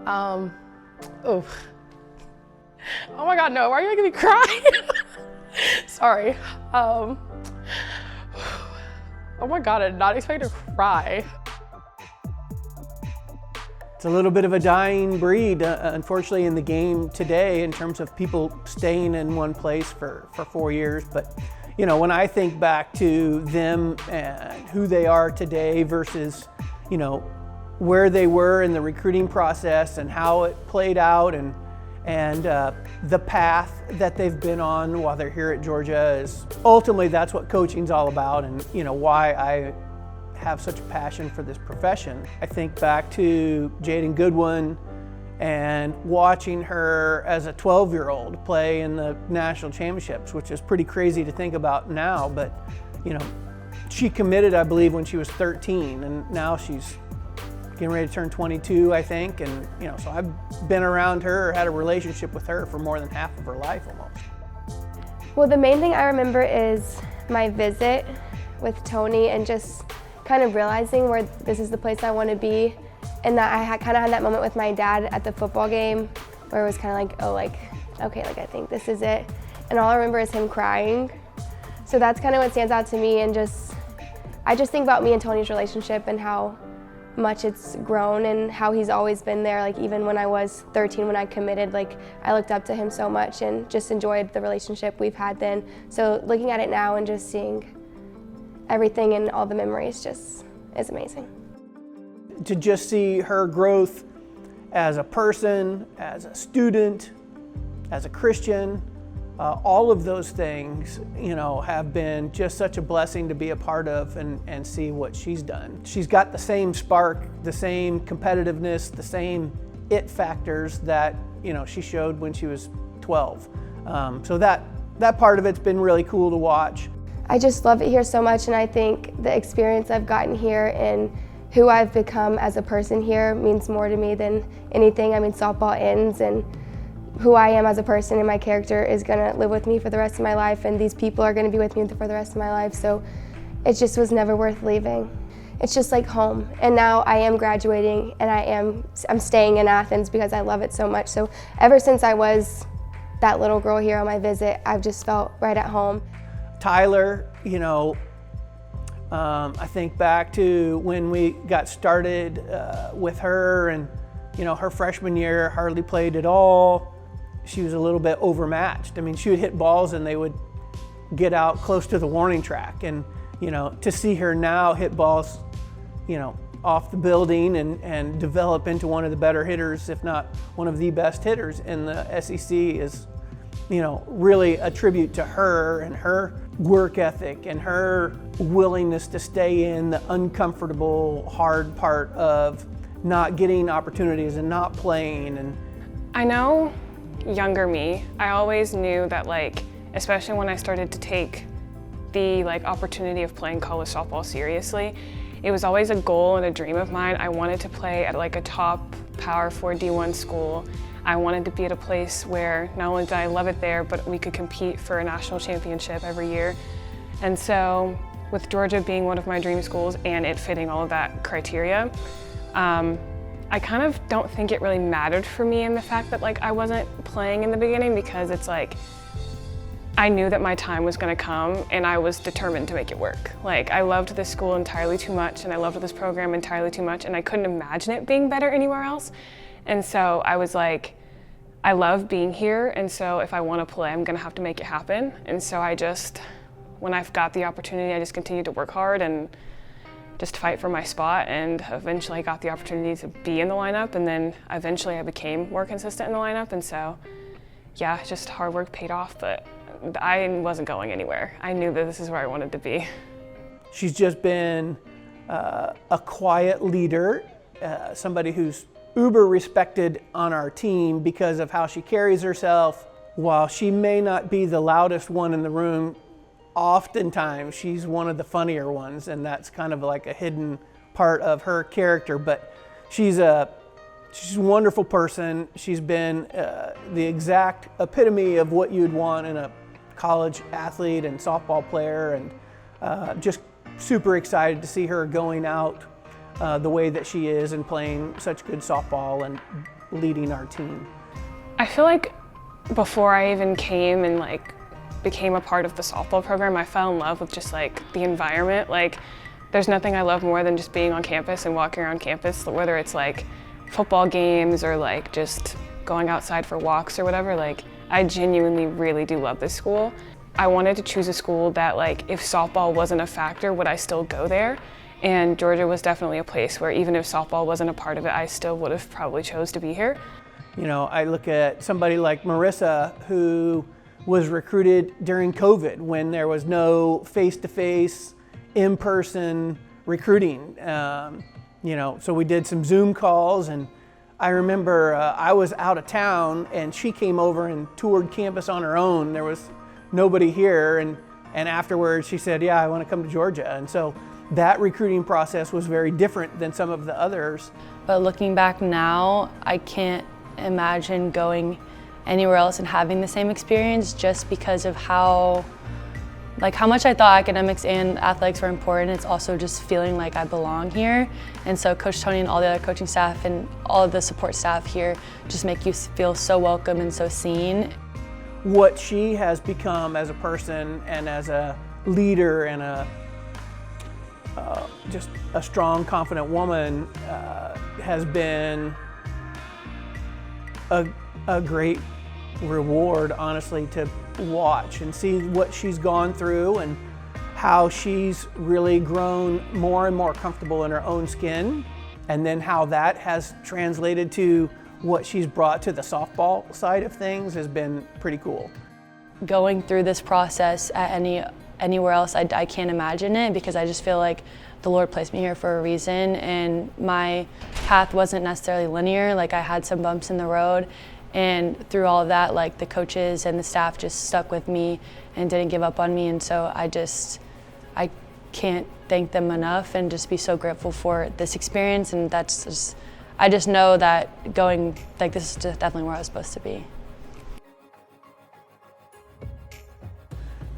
Oh. Oh my God, no, why are you making me cry? Sorry. Oh my God, I did not expect to cry. It's a little bit of a dying breed, unfortunately, in the game today in terms of people staying in one place for 4 years. But, you know, when I think back to them and who they are today versus, you know, where they were in the recruiting process and how it played out and the path that they've been on while they're here at Georgia is ultimately that's what coaching's all about, and, you know, why I have such a passion for this profession. I think back to Jaydyn Goodwin and watching her as a 12-year-old play in the national championships, which is pretty crazy to think about now, but, you know, she committed, I believe, when she was 13, and now she's getting ready to turn 22, I think, and, you know, so I've been around her, had a relationship with her for more than half of her life almost. Well, the main thing I remember is my visit with Tony and just kind of realizing where this is the place I want to be, and that I kind of had that moment with my dad at the football game where it was kind of like, oh, like, okay, like I think this is it. And all I remember is him crying. So that's kind of what stands out to me, and I just think about me and Tony's relationship and how much it's grown and how he's always been there. Like even when I was 13, when I committed, like I looked up to him so much and just enjoyed the relationship we've had then. So looking at it now and just seeing everything and all the memories just is amazing. To just see her growth as a person, as a student, as a Christian, all of those things, you know, have been just such a blessing to be a part of and see what she's done. She's got the same spark, the same competitiveness, the same it factors that, you know, she showed when she was 12. So that part of it's been really cool to watch. I just love it here so much, and I think the experience I've gotten here and who I've become as a person here means more to me than anything. I mean, softball ends, and who I am as a person and my character is gonna live with me for the rest of my life, and these people are gonna be with me for the rest of my life, so it just was never worth leaving. It's just like home, and now I am graduating, and I'm staying in Athens because I love it so much. So ever since I was that little girl here on my visit, I've just felt right at home. Tyler, you know, I think back to when we got started with her, and, you know, her freshman year hardly played at all. She was a little bit overmatched. I mean, she would hit balls and they would get out close to the warning track. And, you know, to see her now hit balls, you know, off the building and develop into one of the better hitters, if not one of the best hitters in the SEC, is, you know, really a tribute to her and her work ethic and her willingness to stay in the uncomfortable, hard part of not getting opportunities and not playing. And I know younger me, I always knew that, like, especially when I started to take the opportunity of playing college softball seriously, it was always a goal and a dream of mine. I wanted to play at a top Power 4 D1 school. I wanted to be at a place where not only did I love it there, but we could compete for a national championship every year. And so with Georgia being one of my dream schools and it fitting all of that criteria, I kind of don't think it really mattered for me in the fact that I wasn't playing in the beginning, because it's I knew that my time was gonna come and I was determined to make it work. I loved this school entirely too much, and I loved this program entirely too much, and I couldn't imagine it being better anywhere else. And so I was like, I love being here, and so if I want to play, I'm gonna have to make it happen. And so when I've got the opportunity, I just continued to work hard and just fight for my spot, and eventually I got the opportunity to be in the lineup, and then eventually I became more consistent in the lineup. And so, yeah, just hard work paid off, but I wasn't going anywhere. I knew that this is where I wanted to be. She's just been a quiet leader, somebody who's uber respected on our team because of how she carries herself. While she may not be the loudest one in the room, oftentimes she's one of the funnier ones, and that's kind of like a hidden part of her character. But she's a wonderful person. She's been the exact epitome of what you'd want in a college athlete and softball player, and just super excited to see her going out the way that she is and playing such good softball and leading our team. I feel like before I even came and became a part of the softball program, I fell in love with just the environment. There's nothing I love more than just being on campus and walking around campus, whether it's football games or just going outside for walks or whatever. I genuinely really do love this school. I wanted to choose a school that if softball wasn't a factor, would I still go there? And Georgia was definitely a place where even if softball wasn't a part of it, I still would have probably chose to be here. You know, I look at somebody like Marisa, who was recruited during COVID when there was no face-to-face, in-person recruiting. You know, so we did some Zoom calls, and I remember I was out of town and she came over and toured campus on her own. There was nobody here, and afterwards she said, yeah, I want to come to Georgia. And so that recruiting process was very different than some of the others. But looking back now, I can't imagine going anywhere else and having the same experience, just because of how much I thought academics and athletics were important. It's also just feeling like I belong here. And so Coach Tony and all the other coaching staff and all of the support staff here just make you feel so welcome and so seen. What she has become as a person and as a leader and just a strong, confident woman has been a great reward, honestly, to watch and see what she's gone through and how she's really grown more and more comfortable in her own skin, and then how that has translated to what she's brought to the softball side of things has been pretty cool. Going through this process at anywhere else, I can't imagine it, because I just feel like the Lord placed me here for a reason, and my path wasn't necessarily linear. I had some bumps in the road, and through all of that, the coaches and the staff just stuck with me and didn't give up on me. And so I can't thank them enough and just be so grateful for this experience. And I just know that going, this is just definitely where I was supposed to be.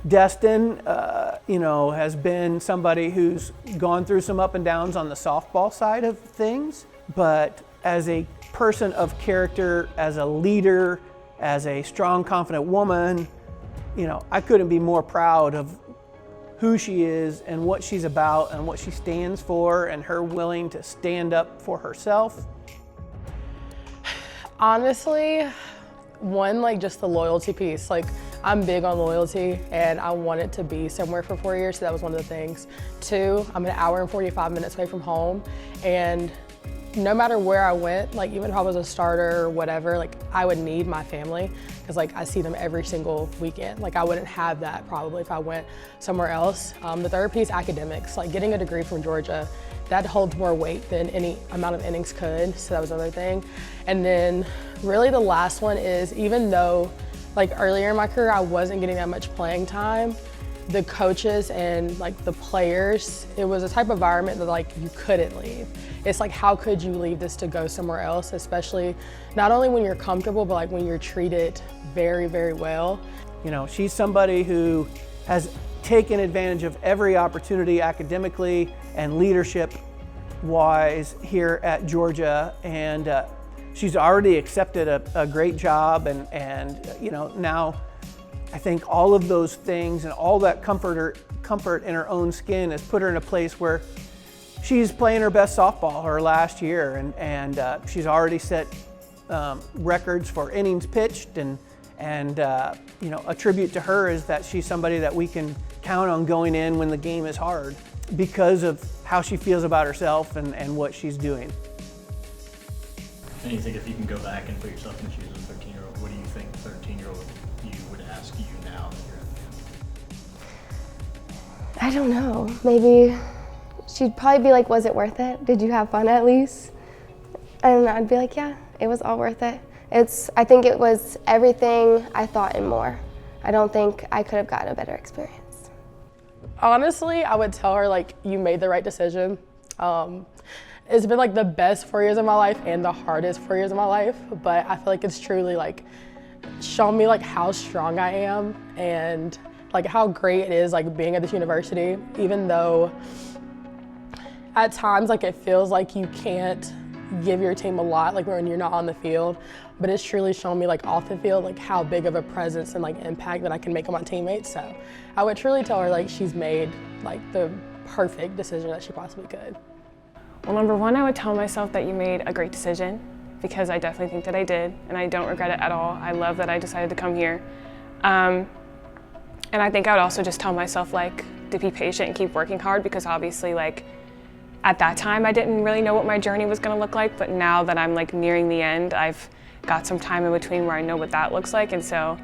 Destin, has been somebody who's gone through some up and downs on the softball side of things, but as a person of character, as a leader, as a strong, confident woman, I couldn't be more proud of who she is and what she's about and what she stands for, and her willing to stand up for herself. Honestly, one, just the loyalty piece. I'm big on loyalty, and I wanted to be somewhere for 4 years, so that was one of the things. 2, I'm an hour and 45 minutes away from home, and no matter where I went, even if I was a starter or whatever, I would need my family, because I see them every single weekend. I wouldn't have that probably if I went somewhere else. The third piece, academics. Getting a degree from Georgia, that holds more weight than any amount of innings could, so that was another thing. And then really the last one is, even though earlier in my career I wasn't getting that much playing time, the coaches and the players, it was a type of environment that you couldn't leave. It's how could you leave this to go somewhere else, especially not only when you're comfortable, but when you're treated very, very well. She's somebody who has taken advantage of every opportunity academically and leadership wise here at Georgia, and she's already accepted a great job, and now I think all of those things and all that comfort in her own skin has put her in a place where she's playing her best softball her last year, and she's already set records for innings pitched, and a tribute to her is that she's somebody that we can count on going in when the game is hard because of how she feels about herself and what she's doing. And you think if you can go back and put yourself in the shoes of a 13-year-old, what do you think 13-year-old you would ask you now that you're in the game? I don't know. Maybe she'd probably be was it worth it? Did you have fun at least? And I'd be yeah, it was all worth it. I think it was everything I thought and more. I don't think I could have gotten a better experience. Honestly, I would tell her you made the right decision. It's been the best 4 years of my life and the hardest 4 years of my life, but I feel it's truly shown me how strong I am and how great it is being at this university. Even though at times, like, it feels like you can't give your team a lot, like, when you're not on the field, but it's truly shown me, like, off the field, like, how big of a presence and, like, impact that I can make on my teammates. So I would truly tell her, like, she's made, like, the perfect decision that she possibly could. Well, number one, I would tell myself that you made a great decision, because I definitely think that I did, and I don't regret it at all. I love that I decided to come here. And I think I would also just tell myself, like, to be patient and keep working hard, because obviously, like, at that time I didn't really know what my journey was gonna look like, but now that I'm, like, nearing the end, I've got some time in between where I know what that looks like. And so,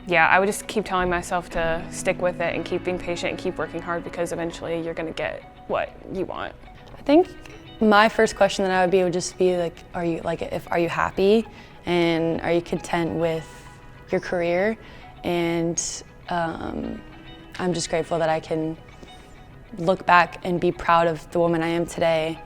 yeah, I would just keep telling myself to stick with it and keep being patient and keep working hard, because eventually you're gonna get what you want. I think my first question that I would just be like, are you happy and are you content with your career? And I'm just grateful that I can look back and be proud of the woman I am today,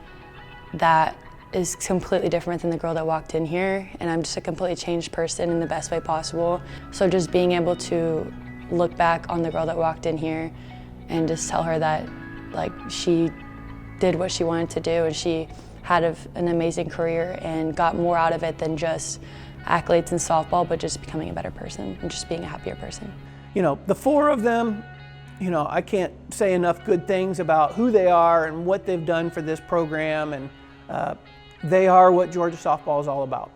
that is completely different than the girl that walked in here, and I'm just a completely changed person in the best way possible. So just being able to look back on the girl that walked in here and just tell her that, like, she did what she wanted to do, and she had an amazing career and got more out of it than just accolades in softball, but just becoming a better person and just being a happier person. You know, the four of them, you know, I can't say enough good things about who they are and what they've done for this program, and they are what Georgia softball is all about.